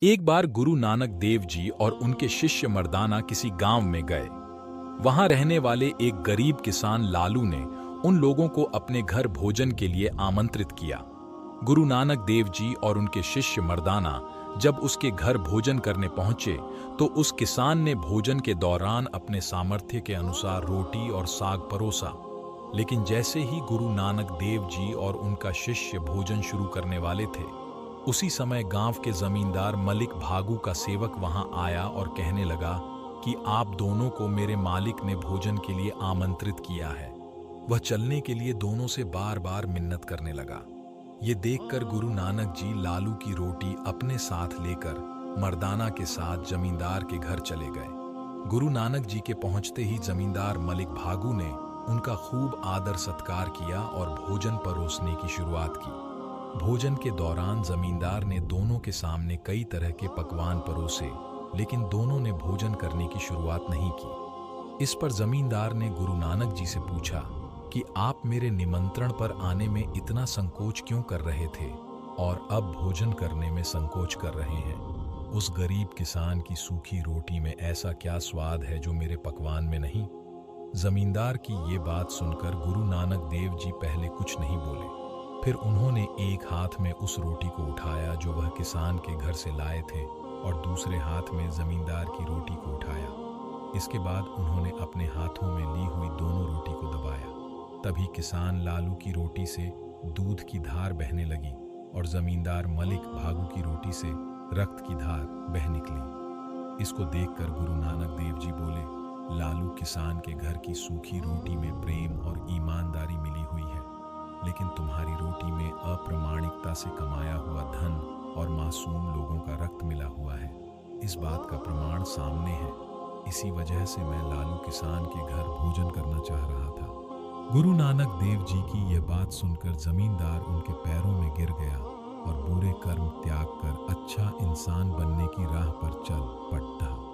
एक बार गुरु नानक देव जी और उनके शिष्य मर्दाना किसी गांव में गए। वहां रहने वाले एक गरीब किसान लालू ने उन लोगों को अपने घर भोजन के लिए आमंत्रित किया। गुरु नानक देव जी और उनके शिष्य मर्दाना जब उसके घर भोजन करने पहुंचे तो उस किसान ने भोजन के दौरान अपने सामर्थ्य के अनुसार रोटी और साग परोसा। लेकिन जैसे ही गुरु नानक देव जी और उनका शिष्य भोजन शुरू करने वाले थे, उसी समय गांव के जमींदार मलिक भागू का सेवक वहां आया और कहने लगा कि आप दोनों को मेरे मालिक ने भोजन के लिए आमंत्रित किया है। वह चलने के लिए दोनों से बार बार मिन्नत करने लगा। ये देखकर गुरु नानक जी लालू की रोटी अपने साथ लेकर मर्दाना के साथ जमींदार के घर चले गए। गुरु नानक जी के पहुंचते ही जमींदार मलिक भागू ने उनका खूब आदर सत्कार किया और भोजन परोसने की शुरुआत की। भोजन के दौरान जमींदार ने दोनों के सामने कई तरह के पकवान परोसे, लेकिन दोनों ने भोजन करने की शुरुआत नहीं की। इस पर जमींदार ने गुरु नानक जी से पूछा कि आप मेरे निमंत्रण पर आने में इतना संकोच क्यों कर रहे थे और अब भोजन करने में संकोच कर रहे हैं। उस गरीब किसान की सूखी रोटी में ऐसा क्या स्वाद है जो मेरे पकवान में नहीं। जमींदार की ये बात सुनकर गुरु नानक देव जी पहले कुछ नहीं बोले। फिर उन्होंने एक हाथ में उस रोटी को उठाया जो वह किसान के घर से लाए थे और दूसरे हाथ में जमींदार की रोटी को उठाया। इसके बाद उन्होंने अपने हाथों में ली हुई दोनों रोटी को दबाया। तभी किसान लालू की रोटी से दूध की धार बहने लगी और जमींदार मलिक भागू की रोटी से रक्त की धार बह निकली। इसको देखकर गुरु नानक देव जी बोले, लालू किसान के घर की सूखी रोटी में प्रेम और ईमानदारी मिली हुई है, लेकिन तुम्हारी रोटी में अप्रामाणिकता से कमाया हुआ धन और मासूम लोगों का रक्त मिला हुआ है। इस बात का प्रमाण सामने है। इसी वजह से मैं लालू किसान के घर भोजन करना चाह रहा था। गुरु नानक देव जी की यह बात सुनकर जमींदार उनके पैरों में गिर गया और बुरे कर्म त्याग कर अच्छा इंसान बनने की राह पर चल पड़ा।